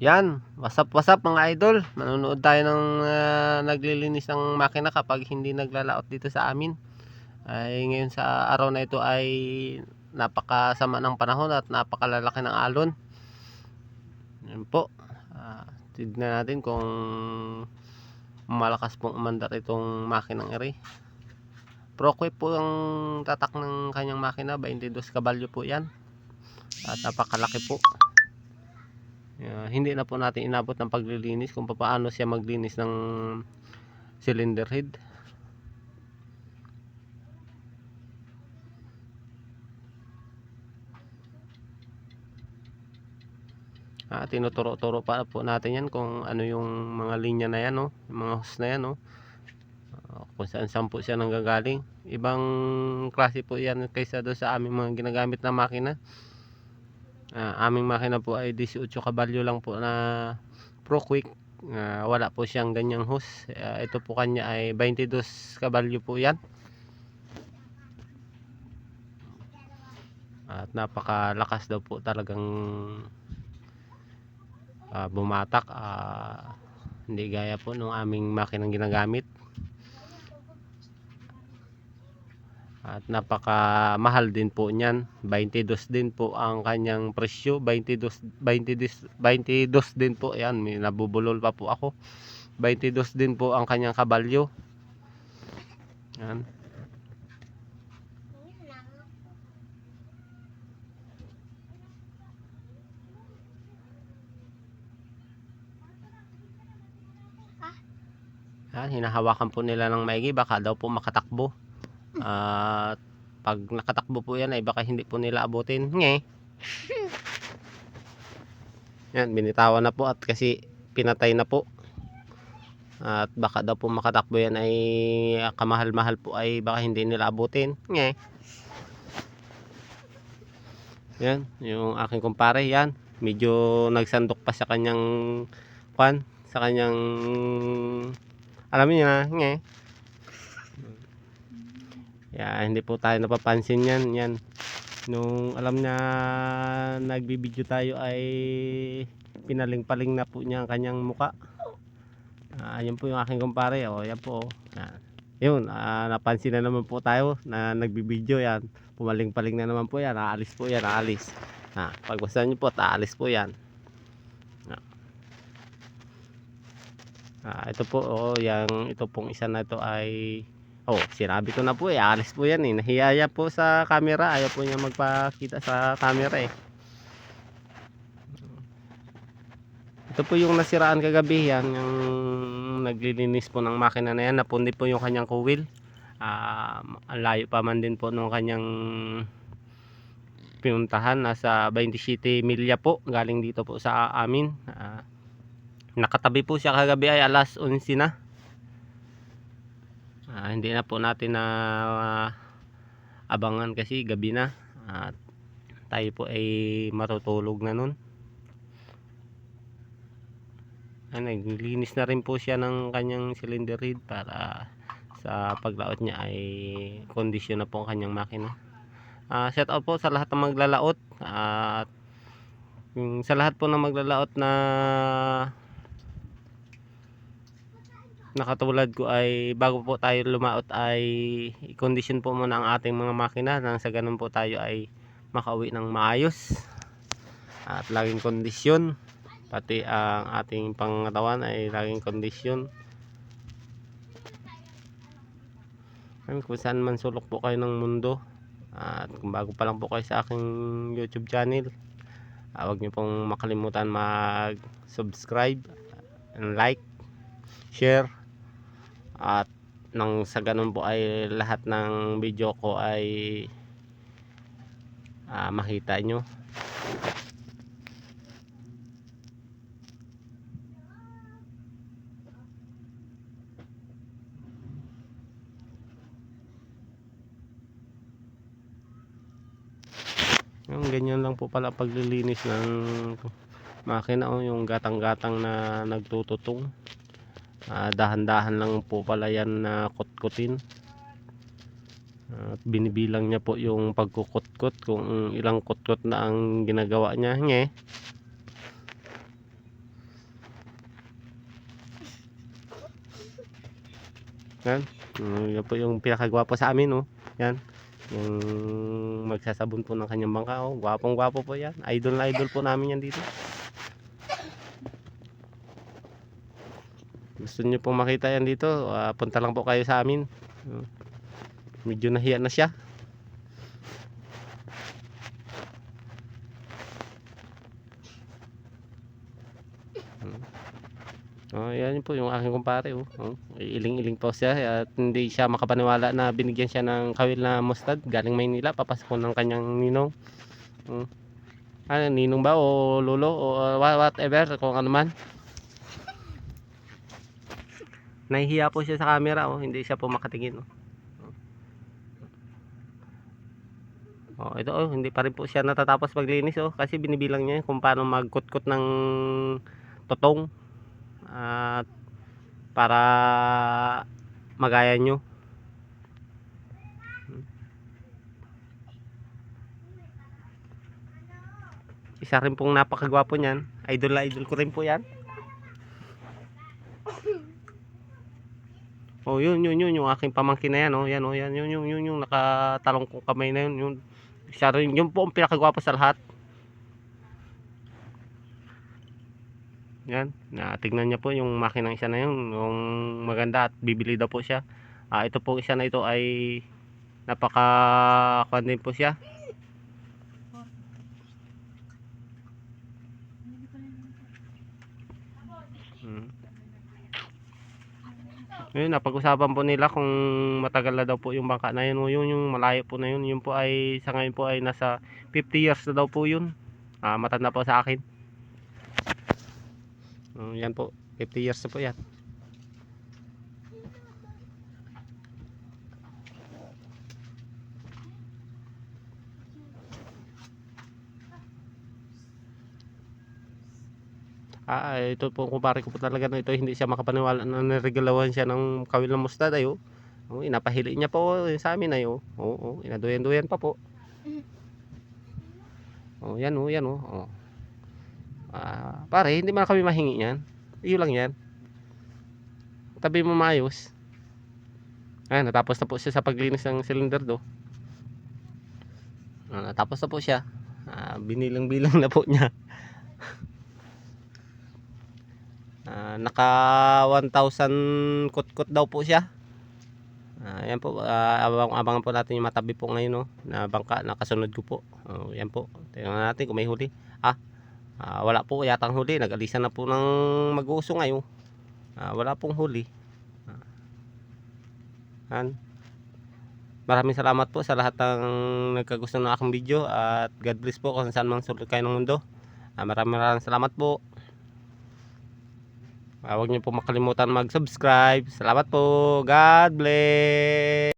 Yan, what's up mga idol. Manonood tayo ng naglilinis ng makina kapag hindi naglalaot dito sa amin. Ay ngayon sa araw na ito ay napakasama ng panahon at napakalalaki ng alon. Yan po. Tignan natin kung malakas pong umandar itong makinang ere. Proquip po ang tatak ng kanyang makina, 22 kabalyo po yan. At napakalaki po. Hindi na po natin inabot ng paglilinis kung paano siya maglinis ng cylinder head. Tinuturo-turo pa po natin yan kung ano yung mga linya na yan, no? Yung mga hose na yan, no? Kung saan po siya nanggagaling. Ibang klase po yan kaysa doon sa aming mga ginagamit na makina. Aming makina po ay 18 kabalyo lang po na ProQuick. Wala po siyang ganyang hose. Ito po kanya ay 22 kabalyo po yan. At napakalakas daw po talagang bumatak. Hindi gaya po nung aming makinang ginagamit. At napakamahal din po niyan. 22 din po ang kanyang presyo. 22 din po. Yan, may nabubulol pa po ako. 22 din po ang kanyang kabalyo. Yan. Yan, hinahawakan po nila ng maigi, baka daw po makatakbo. At pag nakatakbo po yan ay baka hindi po nila abutin. Yan, binitawan na po at kasi pinatay na po. At baka daw po makatakbo yan ay kamahal-mahal po ay baka hindi nila abutin. Yan, yung aking kumpare yan. Medyo nagsandok pa sa kanyang sa kanyang alam niyo na, hindi po tayo napapansin yan. Yan. Nung alam na nagbibideo tayo ay pinaling-paling na po niya ang kanyang muka. Yan po yung aking kumpare. Yan po. Yun, napansin na naman po tayo na nagbibideo yan. Pumaling-paling na naman po yan. Aalis po yan, aalis. Pagbasahan nyo po, aalis po yan. Ito po, ito pong isa na ito ay sinabi ko na po aalis po yan nahiyaya po sa camera, ayaw po niya magpakita sa camera Ito po yung nasiraan kagabi, yan yung naglilinis po ng makina na yan. Napundi po yung kanyang kuwil. Ang layo pa man din po nung kanyang pinuntahan, nasa 27 milya po galing dito po sa amin. Nakatabi po siya kagabi ay alas 11 na. Hindi na po natin na abangan kasi gabi na at tayo po ay matutulog na nun. Naglilinis na rin po siya ng kanyang cylinder head para sa paglaot niya ay kondisyon na po ang kanyang makina. Shout out po sa lahat ng maglalaot at sa lahat po ng maglalaot na nakatulad ko ay bago po tayo lumaot ay i-condition po muna ang ating mga makina nang sa ganun po tayo ay makauwi ng maayos at laging kondisyon, pati ang ating pangatawan ay laging kondisyon. Kung saan man sulok po kayo ng mundo at kung bago pa lang po kayo sa aking YouTube channel, huwag niyo pong makalimutan mag subscribe and like, share, at nang sa ganun po ay lahat ng video ko ay makita nyo. Yung ganyan lang po pala paglilinis ng makina, yung gatang-gatang na nagtututong. Dahan-dahan lang po pala yan na kutkutin. At binibilang niya po yung pagkukutkot kung ilang kutkot na ang ginagawa niya. Yan. Yan po yung pinakagwapo sa amin, oh. Yan. Yung magsasabon po ng kanyang bangka, oh. Gwapong-gwapo po yan. Idol na idol po namin yan dito. Gusto niyo pong makita yan dito, punta lang po kayo sa amin. Medyo nahiya na siya. Yan po yung aking kumpare, oh. Iling-iling po siya at hindi siya makapaniwala na binigyan siya ng kawil na mustad galing Maynila, papasok ng kanyang ninong. Ninong ba o lolo o whatever, kung ano man. Nahihiya po siya sa camera, oh. Hindi siya po makatingin, oh. Ito, oh, hindi pa rin po siya natatapos maglinis, oh, kasi binibilang niya kung paano magkutkot ng totong at para magaya nyo. Isa rin pong napakagwapo niyan. Idol na idol ko rin po yan. Yun yung aking pamangkin na yan, oh. Yan, oh, yan yung nakatalong kong kamay na yun. Siya rin, yun po ang pinakagwapo sa lahat. Yan, tignan niya po yung makinang isa na yun, yung maganda at bibili daw po siya. Ito po isa na ito ay napaka-kuan din po siya. Yun, napag-usapan po nila kung matagal na daw po yung bangka na yun. Yun yung malayo po na yun. Yun po ay sa ngayon po ay nasa 50 years na daw po yun. Matanda po sa akin. Yan po, 50 years na po yan. Ito po kumpare ko po talaga na ito, hindi siya makapaniwala na naregalawan siya ng kawil ng mustad ayo. Inapahili niya po sa amin ayo. Inaduyan-duyan pa po. Yan. Pare, hindi man kami mahingi niyan. Iyo lang yan. Tabi mo maayos. Natapos na po siya sa paglinis ng cylinder do. Natapos na po siya. Binilang-bilang na po niya. Naka 1,000 kutkot daw po siya. Yan po, abangan po natin yung matabi po ngayon, na bangka na kasunod ko po. Yan po, tingnan natin kung may huli. Wala po yatang huli, nag-alisan na po ng mag-uso ngayon. Wala pong huli. Maraming salamat po sa lahat ng nagkagusto ng aking video at God bless po kung saan mang sulok kayo ng mundo. Maraming salamat po. Huwag niyo po makalimutan mag-subscribe. Salamat po. God bless.